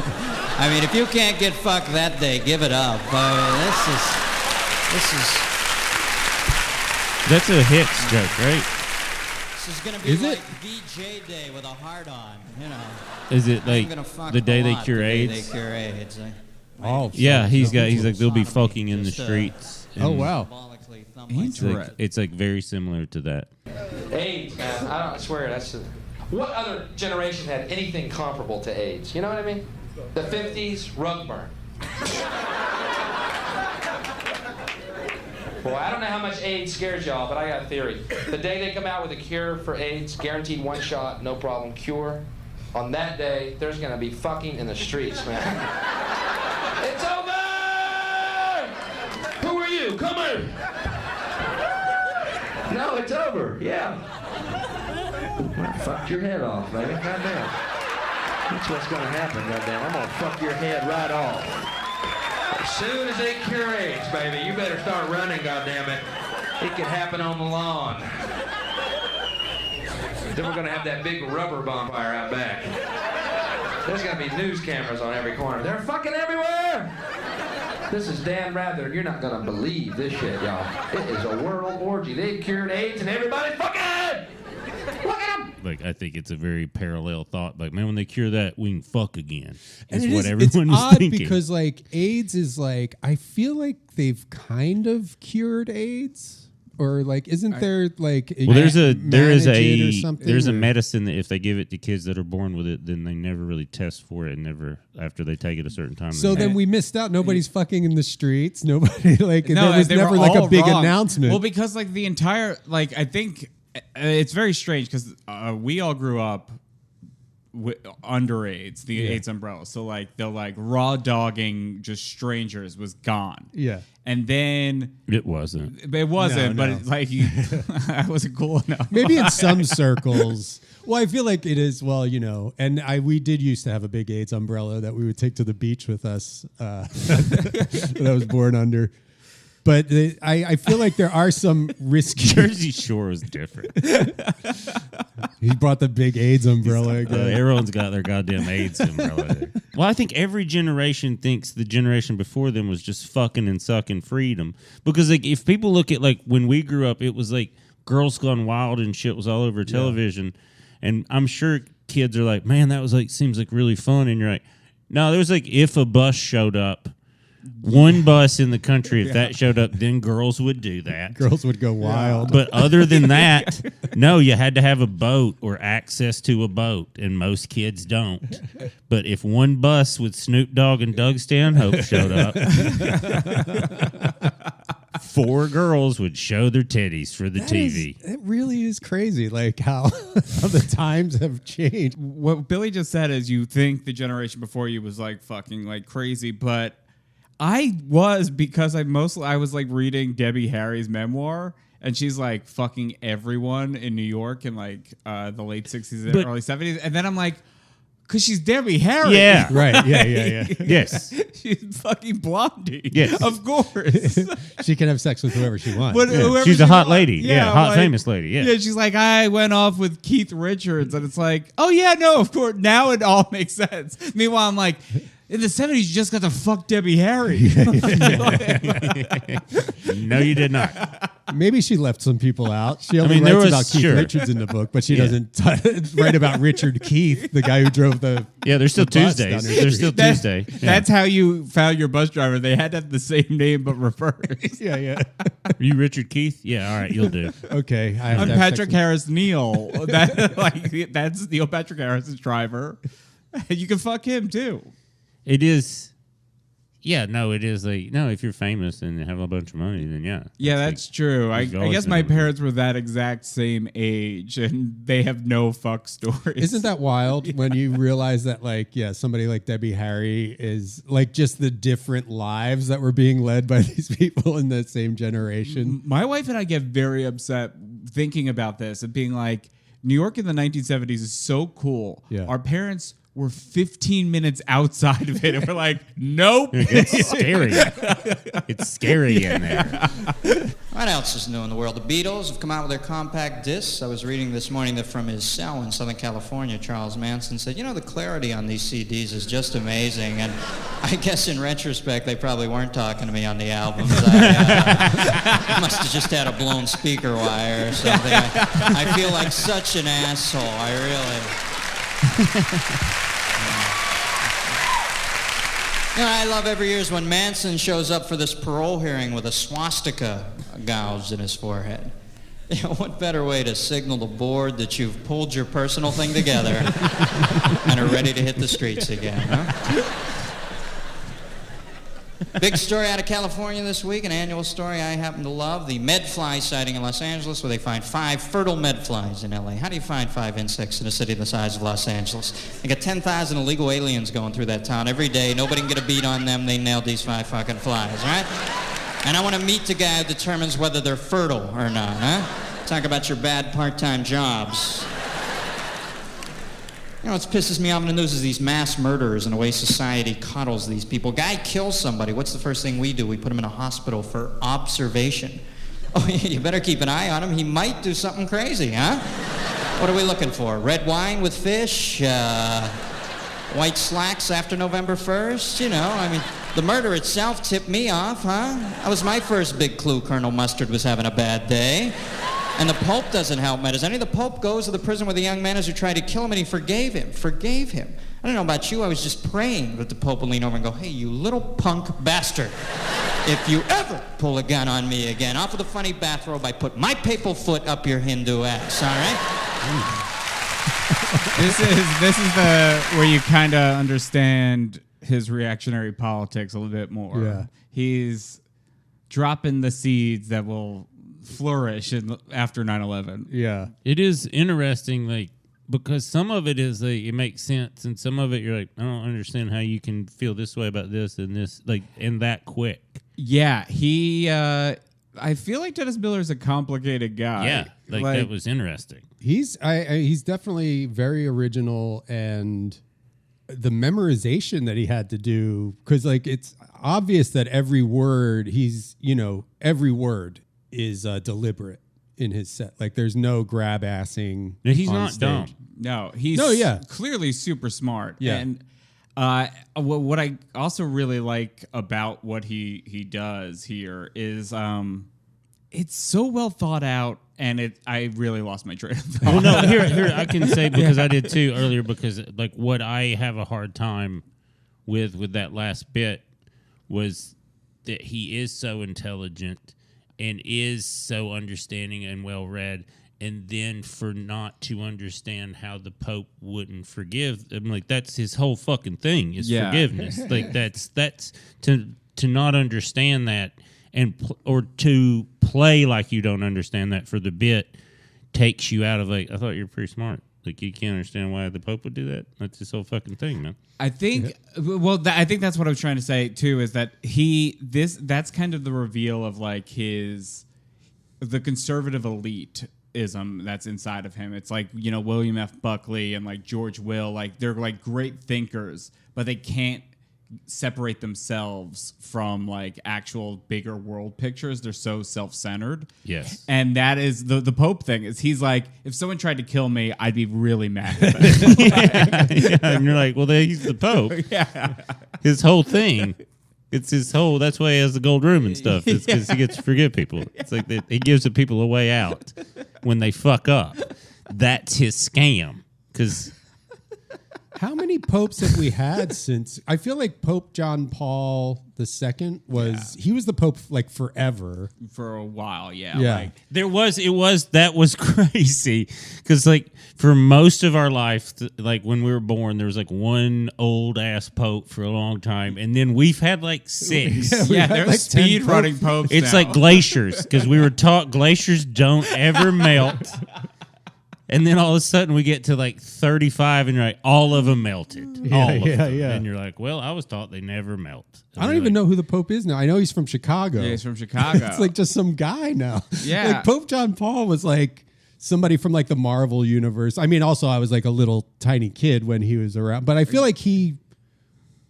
I mean, if you can't get fucked that day, give it up. This is... That's a Hicks joke, right? This is going to be like VJ Day with a heart on, you know. Is it like the day they cure the day AIDS? They cure AIDS. Yeah, he's like they'll be fucking in the streets. Oh wow. It's like very similar to that. AIDS, man. I swear that's. What other generation had anything comparable to AIDS? You know what I mean? The 50s, rug burn. Boy, I don't know how much AIDS scares y'all, but I got a theory. The day they come out with a cure for AIDS, guaranteed one shot, no problem, cure, on that day, there's gonna be fucking in the streets, man. It's over! Who are you? Come here! No, it's over, yeah. Well, fucked your head off, baby, goddamn. That's what's gonna happen, goddamn. I'm gonna fuck your head right off. As soon as they cure AIDS, baby, you better start running, goddammit. It could happen on the lawn. Then we're gonna have that big rubber bonfire out back. There's gonna be news cameras on every corner. They're fucking everywhere! This is Dan Rather. You're not gonna believe this shit, y'all. It is a world orgy. They've cured AIDS and everybody's fucking! Look at them! Like, I think it's a very parallel thought. Like, man, when they cure that, we can fuck again. And That's what it's everyone was odd thinking. because like AIDS is like, I feel like they've kind of cured AIDS. Or like, isn't there like well, there is a or medicine that if they give it to kids that are born with it, then they never really test for it, and never after they take it a certain time. So then we missed out. Nobody's fucking in the streets. Nobody like No, there was they never were like a all big wrong. announcement. Well, because like the entire, like I think it's very strange because we all grew up under AIDS, the AIDS umbrella. So like the like raw dogging just strangers was gone. Yeah. And then it wasn't. It wasn't, No, but no. it's like I wasn't cool enough. Maybe in some circles. Well, I feel like it is. Well, you know, and we did used to have a big AIDS umbrella that we would take to the beach with us that I was born under. But I feel like there are some risky. Jersey Shore is different. He brought the big AIDS umbrella again. Everyone's got their goddamn AIDS umbrella. Well, I think every generation thinks the generation before them was just fucking and sucking freedom. Because like, if people look at like when we grew up, it was like Girls Gone Wild and shit was all over television. And I'm sure kids are like, man, that was like seems like really fun. And you're like, no, there was like if a bus showed up. One bus in the country, if that showed up, then girls would do that. Girls would go wild. But other than that, no, you had to have a boat or access to a boat, and most kids don't. But if one bus with Snoop Dogg and Doug Stanhope showed up, 4 girls would show their titties for the TV. It really is crazy, like how the times have changed. What Billy just said is you think the generation before you was like fucking like crazy, but I was, because I was like reading Debbie Harry's memoir, and she's like fucking everyone in New York in like the late 60s and early 70s. And then I'm like, because she's Debbie Harry. Yeah. Right. Yeah. Yes. She's fucking Blondie. Yes. Of course. She can have sex with whoever she wants. Whoever She's a she hot wants. lady. Yeah, hot like- famous lady. Yeah. Yeah, she's like, I went off with Keith Richards, and it's like, oh yeah, no, of course, now it all makes sense. Meanwhile, I'm like, in the 70s, you just got to fuck Debbie Harry. No, you did not. Maybe she left some people out. She only there writes was- about Keith sure. Richards in the book, but she doesn't write about Richard Keith, the guy who drove the. Yeah, there's still the bus down Tuesdays. her There's street. still Tuesday. Yeah. That's how you found your bus driver. They had to have the same name but reversed. Yeah. You Richard Keith? Yeah, all right, you'll do. Okay. I have I'm to have sex Patrick with- Harris Neal. That's Neil Patrick Harris's driver. You can fuck him too. It is. Yeah, no, it is like no. If you're famous and have a bunch of money, then yeah. Yeah, It's that's true. I you've always guess been my able to- parents were that exact same age, and they have no fuck stories. Isn't that wild when you realize that, like, somebody like Debbie Harry is like just the different lives that were being led by these people in the same generation? My wife and I get very upset thinking about this and being like, New York in the 1970s is so cool. Yeah. Our parents were 15 minutes outside of it, and we're like, nope. It's scary. It's scary in there. What else is new in the world? The Beatles have come out with their compact discs. I was reading this morning that from his cell in Southern California, Charles Manson said, the clarity on these CDs is just amazing. And I guess in retrospect, they probably weren't talking to me on the albums. I must have just had a blown speaker wire or something. I feel like such an asshole. I really... I love every year is when Manson shows up for this parole hearing with a swastika gouged in his forehead. What better way to signal the board that you've pulled your personal thing together and are ready to hit the streets again, huh? Big story out of California this week, an annual story I happen to love. The medfly sighting in Los Angeles, where they find 5 fertile medflies in L.A. How do you find 5 insects in a city the size of Los Angeles? They got 10,000 illegal aliens going through that town every day. Nobody can get a beat on them. They nailed these 5 fucking flies, right? And I want to meet the guy who determines whether they're fertile or not, huh? Talk about your bad part-time jobs. What pisses me off in the news is these mass murderers and the way society coddles these people. Guy kills somebody. What's the first thing we do? We put him in a hospital for observation. Oh, you better keep an eye on him. He might do something crazy, huh? What are we looking for? Red wine with fish? White slacks after November 1st? The murder itself tipped me off, huh? That was my first big clue Colonel Mustard was having a bad day. And the Pope doesn't help matters. The Pope goes to the prison where the young man is who tried to kill him, and he forgave him. I don't know about you, I was just praying that the Pope would lean over and go, hey, you little punk bastard. If you ever pull a gun on me again, off with a funny bathrobe, I put my papal foot up your Hindu ass, all right? This is where you kind of understand his reactionary politics a little bit more. Yeah. He's dropping the seeds that will flourish after 9/11. Yeah. It is interesting, because some of it is it makes sense, and some of it you're like, I don't understand how you can feel this way about this and this, and that quick. Yeah, I feel like Dennis Miller is a complicated guy. Yeah, that was interesting. He's definitely very original, and the memorization that he had to do, because it's obvious that every word every word is deliberate in his set. There's no grab assing. No, he's on not stage. dumb. No, he's clearly super smart. Yeah. And what I also really like about what he does here is it's so well thought out, and I really lost my train of thought. Well, no, here I can say, because I did too earlier, because what I have a hard time with that last bit was that he is so intelligent and is so understanding and well read, and then for not to understand how the Pope wouldn't forgive, that's his whole fucking thing is forgiveness. That's to not understand that, and or to play like you don't understand that for the bit takes you out of I thought you were pretty smart. Like, you can't understand why the Pope would do that. That's his whole fucking thing, man. I think, I think that's what I was trying to say too. Is that that's kind of the reveal of like the conservative elitism that's inside of him. It's like, William F. Buckley and like George Will, like they're like great thinkers, but they can't separate themselves from like actual bigger world pictures. They're so self-centered. Yes. And that is the Pope thing. Is he's like, if someone tried to kill me, I'd be really mad at them. Yeah. And you're like, well, he's the Pope. Yeah. His whole thing. It's his whole. That's why he has the gold room and stuff. It's because he gets to forgive people. It's like he gives the people a way out when they fuck up. That's his scam. Because How many popes have we had since? I feel like Pope John Paul II he was the Pope like forever. For a while, yeah. Yeah. Like, that was crazy because like for most of our life, like when we were born, there was like one old ass Pope for a long time, and then we've had like 6. yeah, they're like 10 speed running popes. It's now. like glaciers because we were taught glaciers don't ever melt. And then all of a sudden we get to like 35 and you're like, all of them melted. All of them. Yeah. And you're like, well, I was taught they never melt. And I don't even know who the Pope is now. I know he's from Chicago. Yeah, he's from Chicago. It's like just some guy now. Yeah. Like Pope John Paul was like somebody from like the Marvel universe. I mean, also I was like a little tiny kid when he was around, but I feel like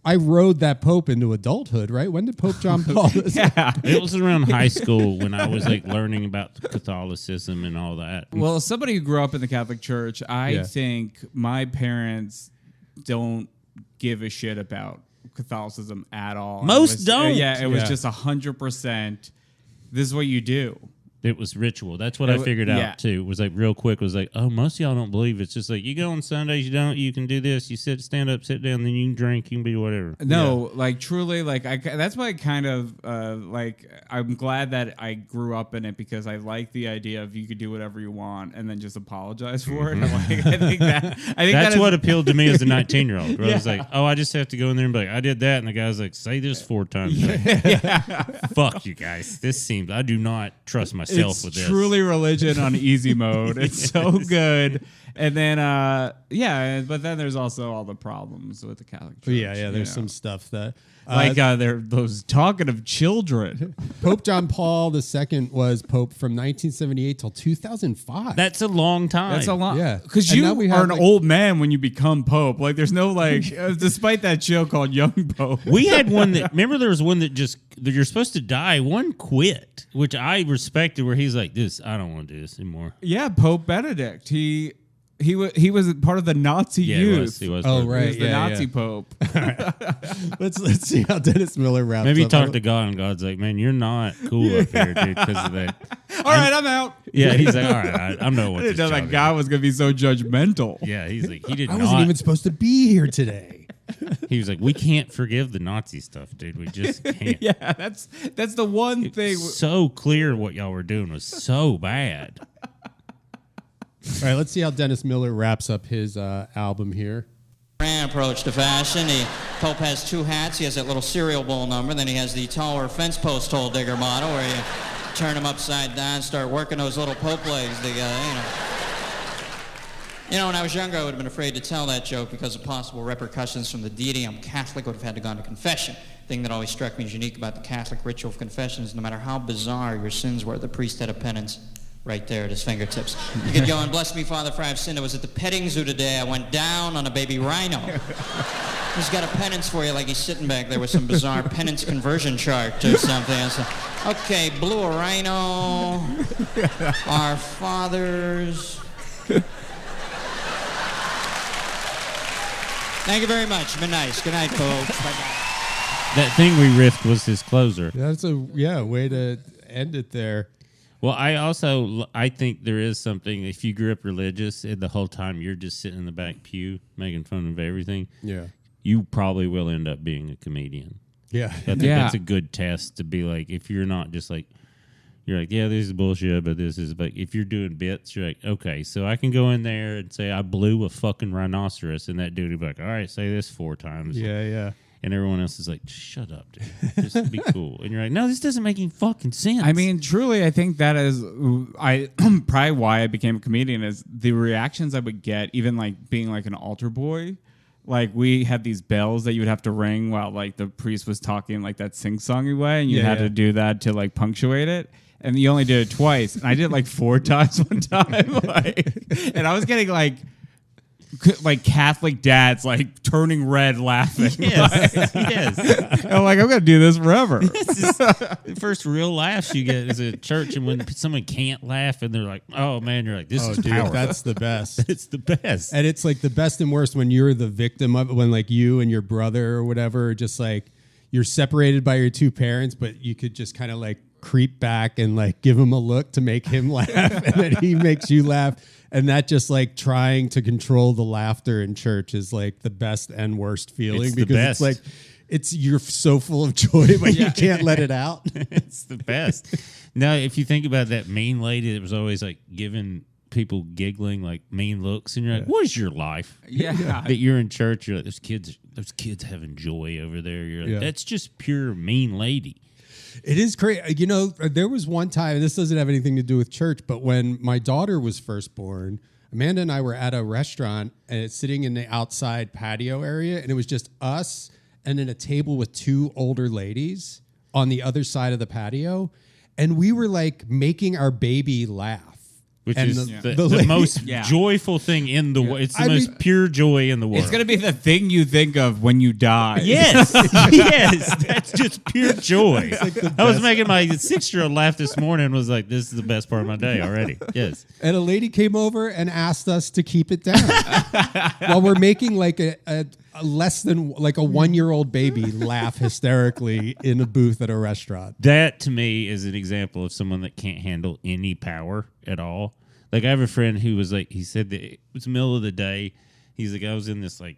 I rode that Pope into adulthood, right? When did Pope John Paul? It was around high school when I was like learning about Catholicism and all that. Well, as somebody who grew up in the Catholic Church, I think my parents don't give a shit about Catholicism at all. Most don't. Yeah, it was just 100%. This is what you do. It was ritual. That's what I figured out too. It was like real quick. It was like, oh, most of y'all don't believe it's just like you go on Sundays, you can do this. You stand up, sit down, then you can drink, you can be whatever. No, like truly, like that's why I kind of like I'm glad that I grew up in it because I like the idea of you could do whatever you want and then just apologize for it. Like, I think that's what appealed to me as a 19-year-old. I was like, oh, I just have to go in there and be like, I did that, and the guy's like, say this 4 times. Fuck you guys. I do not trust myself. It's with this. Truly religion on easy mode. It's so good. And then, but then there's also all the problems with the Catholic Church. Yeah. There's some stuff that, they're those talking of children. Pope John Paul II was Pope from 1978 till 2005. That's a long time. That's a lot. Yeah. Because And you now we are have, an like- old man when you become Pope. Like, there's no, like, despite that show called Young Pope. We had one that, remember there was one that you're supposed to die. One quit, which I respected, where he's like, I don't want to do this anymore. Yeah, Pope Benedict. He was part of the Nazi youth. He was. Oh, right. He was the Nazi Pope. Let's see how Dennis Miller wraps Maybe up. talk to God, and God's like, man, you're not cool up here, dude, because of that. All right, I'm out. Yeah, he's like, all right, I know what I this didn't know job that is. God was going to be so judgmental. Yeah, he's like, he did I not. wasn't even supposed to be here today. He was like, we can't forgive the Nazi stuff, dude. We just can't. Yeah, that's the one thing. So clear what y'all were doing was so bad. All right, let's see how Dennis Miller wraps up his album here. Grand approach to fashion. The Pope has 2 hats. He has that little cereal bowl number. Then he has the taller fence post hole digger model where you turn them upside down, start working those little Pope legs. You know, when I was younger, I would have been afraid to tell that joke because of possible repercussions from the deity. I'm Catholic, would have had to go to confession. The thing that always struck me as unique about the Catholic ritual of confession is no matter how bizarre your sins were, the priest had a penance right there at his fingertips. You could go and bless me, Father, for I have sinned. I was at the petting zoo today. I went down on a baby rhino. He's got a penance for you, like he's sitting back there with some bizarre penance conversion chart or something. I said, okay, blew a rhino, our fathers. Thank you very much. Been nice. Good night, folks. Bye-bye. That thing we riffed was his closer. That's a way to end it there. Well, I think there is something, if you grew up religious and the whole time you're just sitting in the back pew making fun of everything, you probably will end up being a comedian. Yeah. I think that's a good test to be like, if you're not just like, you're like, yeah, this is bullshit, but this is, but if you're doing bits, you're like, okay, so I can go in there and say I blew a fucking rhinoceros, and that dude would be like, all right, say this 4 times. Yeah. And everyone else is like, shut up, dude. Just be cool. And you're like, no, this doesn't make any fucking sense. I mean, truly, I think that is probably why I became a comedian is the reactions I would get, even like being like an altar boy. Like we had these bells that you would have to ring while like the priest was talking like that sing-songy way, and you had to do that to like punctuate it. And you only did it twice, and I did it like 4 times one time. And I was getting like Catholic dads like turning red laughing. Yes, yes. I'm like, I'm gonna do this forever. The first real laughs you get is at church, and when someone can't laugh and they're like, "Oh man," you're like, "This is dude, powerful." that's the best. It's the best. And it's like the best and worst when you're the victim of it, when like you and your brother or whatever, just like you're separated by your 2 parents, but you could just kind of like creep back and like give him a look to make him laugh, and then he makes you laugh. And that just like trying to control the laughter in church is like the best and worst feeling, It's the because best. it's like you're so full of joy, but you can't let it out. It's the best. Now, if you think about that mean lady that was always like giving people giggling, like mean looks, and you're like, what is your life? Yeah. That you're in church, you're like, those kids having joy over there. You're like, that's just pure mean lady. It is crazy. You know, there was one time, and this doesn't have anything to do with church, but when my daughter was first born, Amanda and I were at a restaurant and it's sitting in the outside patio area, and it was just us and then a table with 2 older ladies on the other side of the patio. And we were like making our baby laugh. Which And is the the lady- most joyful thing in the world. It's the most pure joy in the world. It's gonna be the thing you think of when you die. Yes, yes, that's just pure joy. I was making my 6-year-old laugh this morning. Was like, this is the best part of my day already. Yes, And a lady came over and asked us to keep it down while we're making like a less than like a 1-year-old baby laugh hysterically in a booth at a restaurant. that to me is an example of someone that can't handle any power at all. Like I have a friend who was like, he said that it was the middle of the day. He's like, I was in this like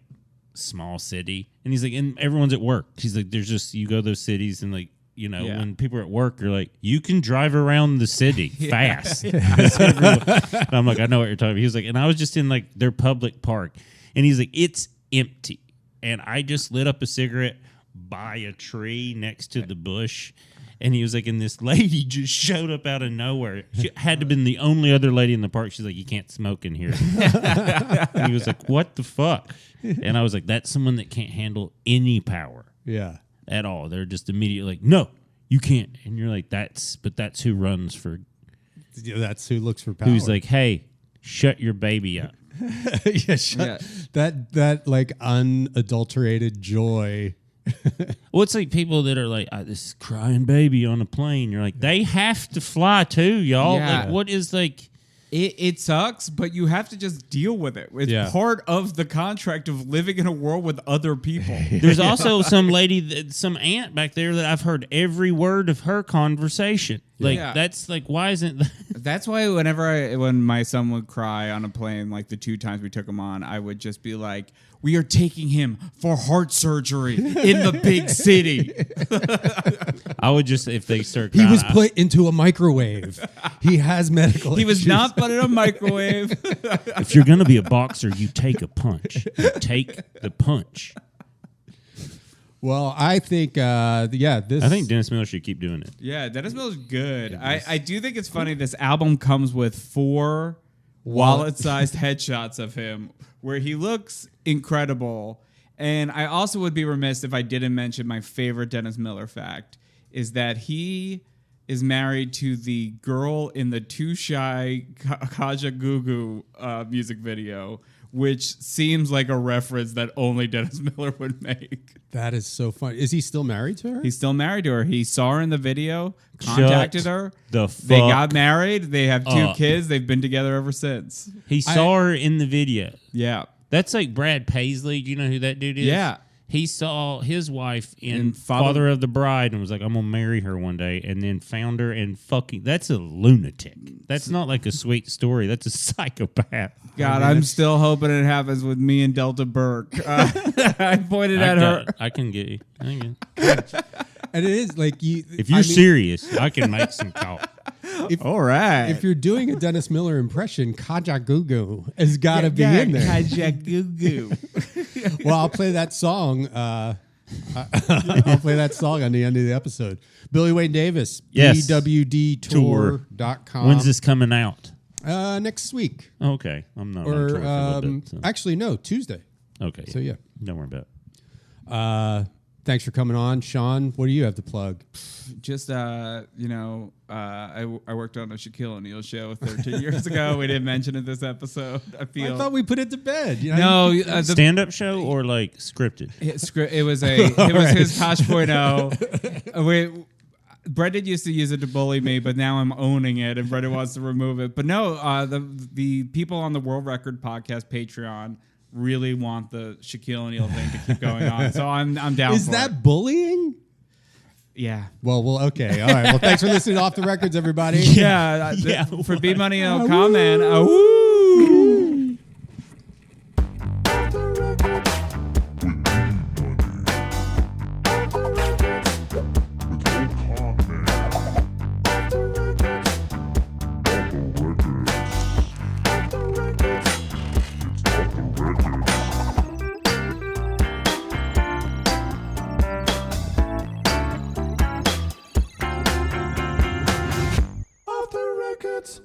small city, and he's like, and everyone's at work. He's like, there's just, you go to those cities and like, you know, when people are at work, you're like, you can drive around the city fast. And I'm like, I know what you're talking about. He was like, and I was just in like their public park, and he's like, it's empty. And I just lit up a cigarette by a tree next to the bush. And he was like, and this lady just showed up out of nowhere. She had to have been the only other lady in the park. She's like, you can't smoke in here. And he was like, what the fuck? And I was like, that's someone that can't handle any power. Yeah. At all. They're just immediately like, no, you can't. And you're like, that's who runs for. That's who looks for power. Who's like, hey, shut your baby up. That like unadulterated joy. Well, it's like people that are like, this crying baby on a plane. You're like, they have to fly too, y'all. Yeah. Like, what is like. It sucks, but you have to just deal with it. It's part of the contract of living in a world with other people. There's also some lady, some aunt back there that I've heard every word of her conversation. Like, that's like, why isn't that? That's why when my son would cry on a plane, like the 2 times we took him on, I would just be like, we are taking him for heart surgery in the big city. I would just, if they start He crying, was put into a microwave. He has medical He was issues. not put in a microwave. if you're going to be a boxer, you take a punch. You take the punch. Well, I think, I think Dennis Miller should keep doing it. Yeah, Dennis Miller's good. I do think it's funny. This album comes with 4 wallet-sized headshots of him where he looks incredible. And I also would be remiss if I didn't mention my favorite Dennis Miller fact is that he is married to the girl in the Too Shy Kaja Gugu music video, which seems like a reference that only Dennis Miller would make. That is so funny. Is he still married to her? He's still married to her. He saw her in the video, contacted her. The fuck. They got married. They have 2 up. kids. They've been together ever since. He saw her in the video. Yeah. That's like Brad Paisley. Do you know who that dude is? Yeah. He saw his wife in In Father of the Bride and was like, I'm going to marry her one day. And then found her and fucking... That's a lunatic. That's not like a sweet story. That's a psychopath. God, I'm still hoping it happens with me and Delta Burke. I pointed at her. I can get you. And And it is like you. if you're serious, I can make some call. All right. If you're doing a Dennis Miller impression, Kaja Gugu has got to be in there. Kaja Gugu. Well, I'll play that song I'll play that song on the end of the episode. Billy Wayne Davis, Yes. BWDtour.com. When's this coming out? Next week. Okay, I'm not on Or tour for a little bit. So. actually, no, Tuesday. Okay, So, yeah. don't worry about it. Thanks for coming on. Sean, what do you have to plug? Just, I worked on a Shaquille O'Neal show 13 years ago. We didn't mention it this episode. I thought we put it to bed. You know? No, the Stand-up show or like scripted? It was his Tosh.0. Brendan used to use it to bully me, but now I'm owning it, and Brendan wants to remove it. But no, the people on the World Record Podcast Patreon really want the Shaquille O'Neal thing to keep going on, so I'm down. Is for that it. bullying? Yeah. Well, okay, all right. Well, thanks for listening to Off the Records, everybody. Yeah. For B Money no comment. Woo! Off the records.